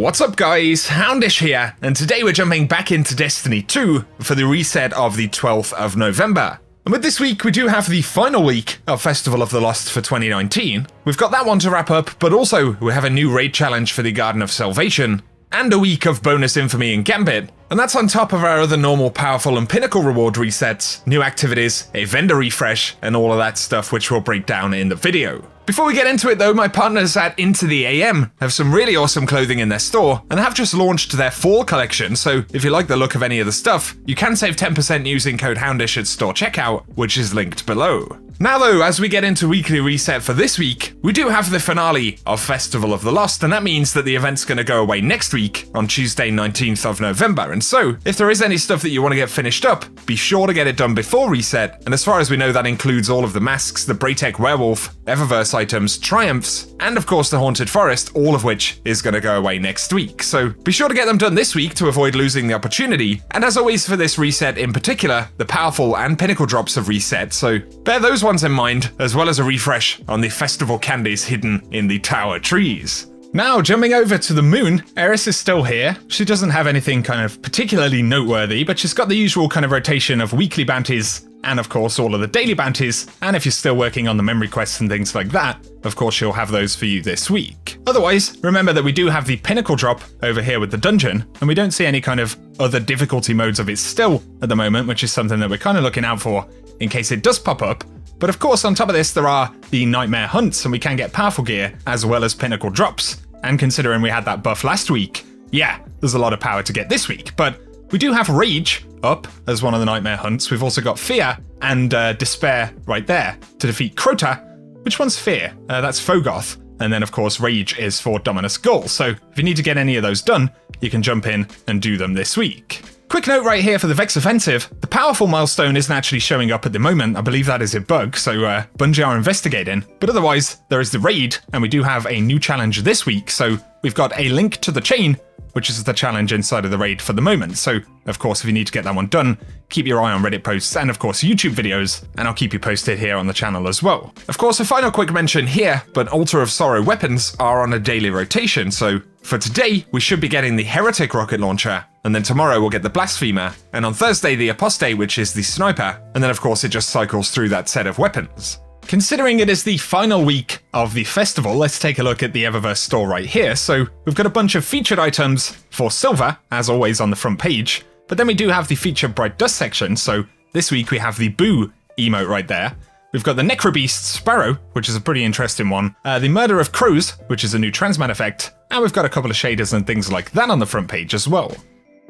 What's up guys, Houndish here, and today we're jumping back into Destiny 2 for the reset of the 12th of November. And with this week, we do have the final week of Festival of the Lost for 2019. We've got that one to wrap up, but also we have a new raid challenge for the Garden of Salvation, and a week of bonus Infamy and Gambit. And that's on top of our other normal Powerful and Pinnacle reward resets, new activities, a vendor refresh, and all of that stuff which we'll break down in the video. Before we get into it though, my partners at Into the AM have some really awesome clothing in their store and have just launched their fall collection, so if you like the look of any of the stuff, you can save 10% using code Houndish at store checkout, which is linked below. Now though, as we get into weekly reset for this week, we do have the finale of Festival of the Lost, and that means that the event's going to go away next week on Tuesday 19th of November, and so if there is any stuff that you want to get finished up, be sure to get it done before reset, and as far as we know that includes all of the masks, the Braytech Werewolf, Eververse items, Triumphs, and of course the Haunted Forest, all of which is going to go away next week, so be sure to get them done this week to avoid losing the opportunity, and as always for this reset in particular, the Powerful and Pinnacle drops have reset, so bear those ones in mind, as well as a refresh on the festival candies hidden in the tower trees. Now, jumping over to the moon, Eris is still here. She doesn't have anything kind of particularly noteworthy, but she's got the usual kind of rotation of weekly bounties, and of course all of the daily bounties, and if you're still working on the memory quests and things like that, of course she'll have those for you this week. Otherwise, remember that we do have the Pinnacle drop over here with the dungeon, and we don't see any kind of other difficulty modes of it still at the moment, which is something that we're kind of looking out for in case it does pop up. But of course, on top of this, there are the Nightmare Hunts, and we can get powerful gear as well as Pinnacle drops. And considering we had that buff last week, yeah, there's a lot of power to get this week. But we do have Rage up as one of the Nightmare Hunts. We've also got Fear and Despair right there to defeat Crota. Which one's Fear? That's Fogoth. And then, of course, Rage is for Dominus Gull. So if you need to get any of those done, you can jump in and do them this week. Quick note right here for the Vex Offensive, the Powerful milestone isn't actually showing up at the moment. I believe that is a bug, so Bungie are investigating. But otherwise, there is the raid, and we do have a new challenge this week, so we've got a link to the chain, which is the challenge inside of the raid for the moment. So, of course, if you need to get that one done, keep your eye on Reddit posts and, of course, YouTube videos, and I'll keep you posted here on the channel as well. Of course, a final quick mention here, but Altar of Sorrow weapons are on a daily rotation, so for today, we should be getting the Heretic rocket launcher, and then tomorrow we'll get the Blasphemer, and on Thursday the Apostate, which is the Sniper, and then of course it just cycles through that set of weapons. Considering it is the final week of the festival, let's take a look at the Eververse store right here. So we've got a bunch of featured items for silver, as always on the front page, but then we do have the featured Bright Dust section, so this week we have the Boo emote right there. We've got the Necrobeast Sparrow, which is a pretty interesting one, the Murder of Crows, which is a new transmat effect, and we've got a couple of shaders and things like that on the front page as well.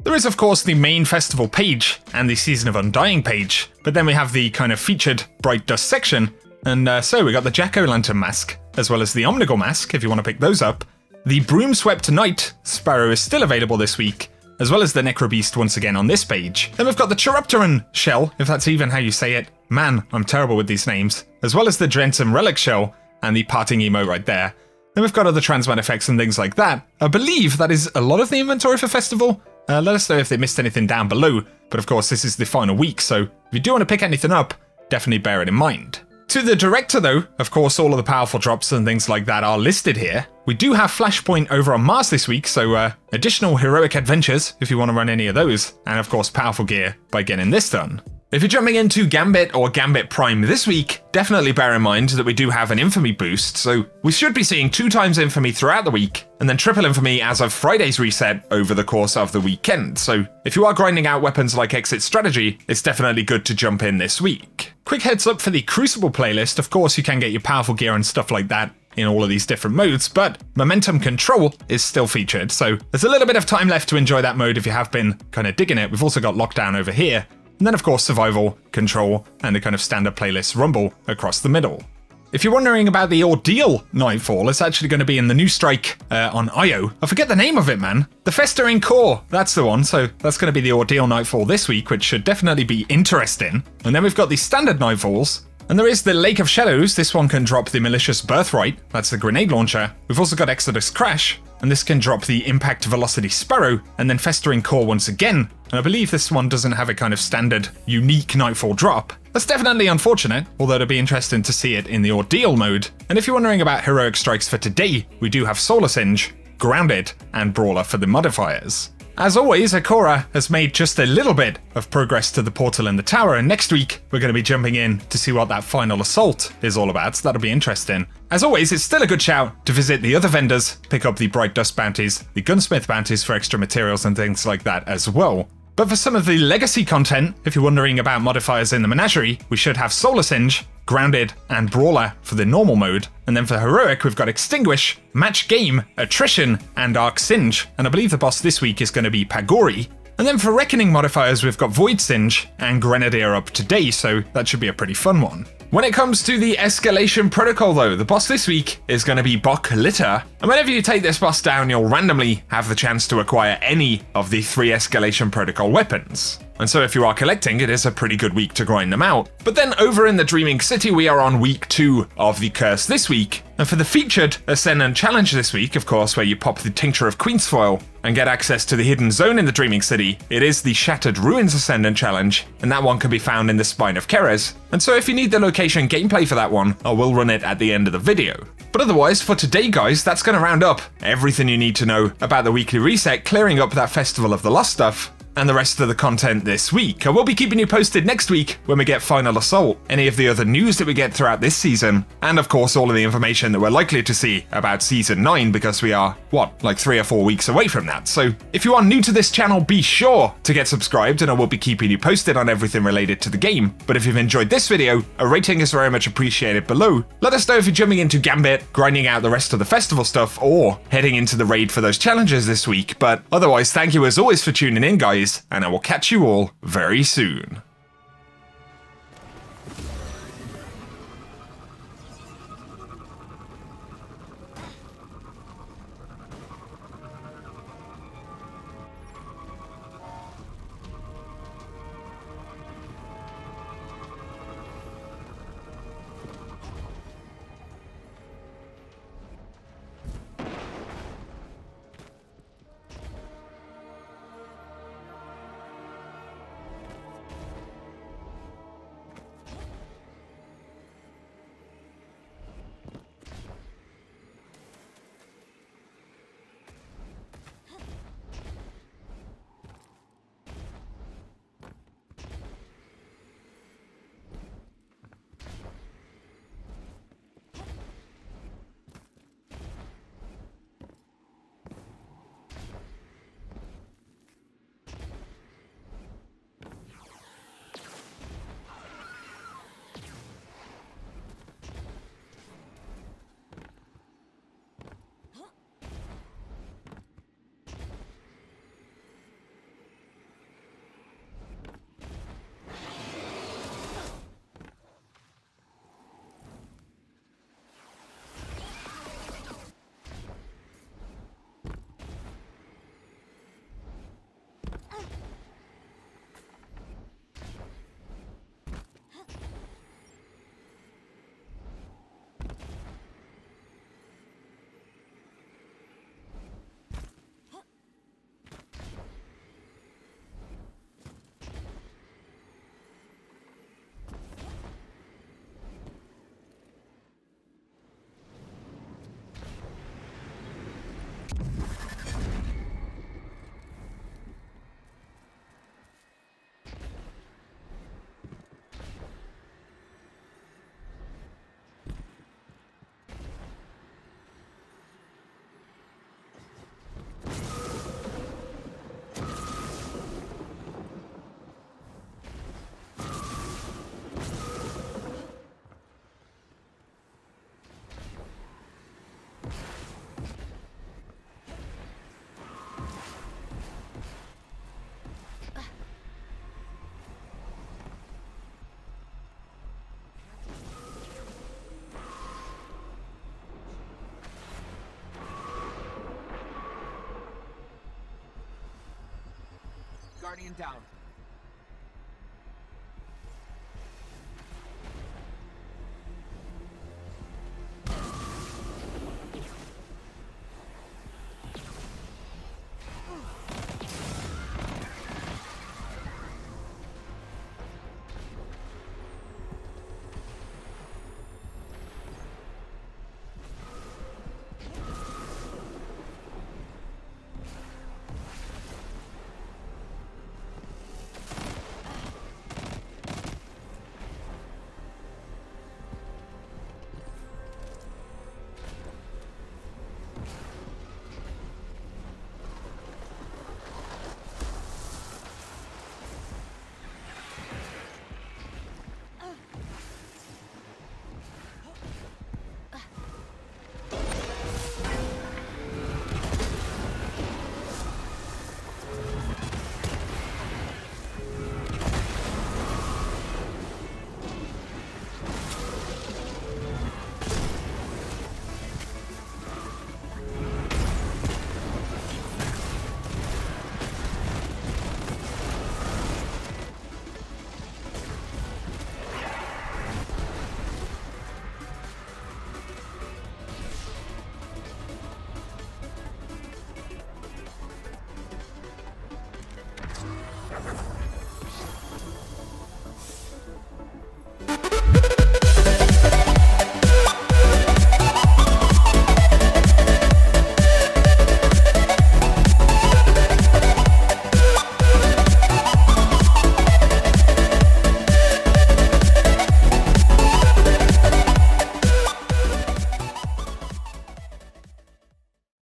There is of course the main festival page and the Season of Undying page, but then we have the kind of featured Bright Dust section, and so we got the Jack-O-Lantern mask, as well as the Omnigor mask if you want to pick those up. The Broom Swept Night Sparrow is still available this week, as well as the Necrobeast once again on this page. Then we've got the Chiropteran shell, if that's even how you say it. Man, I'm terrible with these names. As well as the Drentum Relic shell and the Parting emote right there. Then we've got other transmat effects and things like that. I believe that is a lot of the inventory for Festival. Let us know if they missed anything down below. But of course, this is the final week, so if you do want to pick anything up, definitely bear it in mind. To the director though, of course all of the powerful drops and things like that are listed here. We do have Flashpoint over on Mars this week, so additional heroic adventures if you want to run any of those, and of course powerful gear by getting this done. If you're jumping into Gambit or Gambit Prime this week, definitely bear in mind that we do have an Infamy boost, so we should be seeing 2 times Infamy throughout the week, and then triple Infamy as of Friday's reset over the course of the weekend. So if you are grinding out weapons like Exit Strategy, it's definitely good to jump in this week. Quick heads up for the Crucible playlist, of course you can get your powerful gear and stuff like that in all of these different modes, but Momentum Control is still featured, so there's a little bit of time left to enjoy that mode if you have been kind of digging it. We've also got Lockdown over here, and then of course Survival, Control, and the kind of standard playlist Rumble across the middle. If you're wondering about the Ordeal Nightfall, it's actually going to be in the new strike on IO. I forget the name of it, man. The Festering Core, that's the one. So that's going to be the Ordeal Nightfall this week, which should definitely be interesting. And then we've got the standard Nightfalls. And there is the Lake of Shadows. This one can drop the Malicious Birthright. That's the grenade launcher. We've also got Exodus Crash. And this can drop the Impact Velocity Sparrow, and then Festering Core once again. And I believe this one doesn't have a kind of standard, unique Nightfall drop. That's definitely unfortunate, although it'd be interesting to see it in the Ordeal mode. And if you're wondering about heroic strikes for today, we do have Solar Singe, Grounded, and Brawler for the modifiers. As always, Akora has made just a little bit of progress to the portal in the tower, and next week we're going to be jumping in to see what that final assault is all about, so that'll be interesting. As always, it's still a good shout to visit the other vendors, pick up the Bright Dust bounties, the Gunsmith bounties for extra materials and things like that as well. But for some of the legacy content, if you're wondering about modifiers in the Menagerie, we should have Solar Singe, Grounded, and Brawler for the normal mode. And then for Heroic, we've got Extinguish, Match Game, Attrition, and Arc Singe. And I believe the boss this week is going to be Pagori. And then for Reckoning modifiers, we've got Void Singe and Grenadier up today, so that should be a pretty fun one. When it comes to the Escalation Protocol though, the boss this week is going to be Bok Litter, and whenever you take this boss down, you'll randomly have the chance to acquire any of the 3 Escalation Protocol weapons. And so if you are collecting, it is a pretty good week to grind them out. But then over in the Dreaming City, we are on week 2 of the Curse this week. And for the featured Ascendant challenge this week, of course, where you pop the Tincture of Queensfoil and get access to the hidden zone in the Dreaming City, it is the Shattered Ruins Ascendant challenge, and that one can be found in the Spine of Keres. And so if you need the location gameplay for that one, I will run it at the end of the video. But otherwise, for today guys, that's going to round up everything you need to know about the weekly reset, clearing up that Festival of the Lost stuff, and the rest of the content this week. I will be keeping you posted next week when we get Final Assault, any of the other news that we get throughout this season, and of course all of the information that we're likely to see about Season 9, because we are, what, like 3 or 4 weeks away from that. So if you are new to this channel, be sure to get subscribed and I will be keeping you posted on everything related to the game. But if you've enjoyed this video, a rating is very much appreciated below. Let us know if you're jumping into Gambit, grinding out the rest of the festival stuff, or heading into the raid for those challenges this week. But otherwise, thank you as always for tuning in guys, and I will catch you all very soon. Guardian down.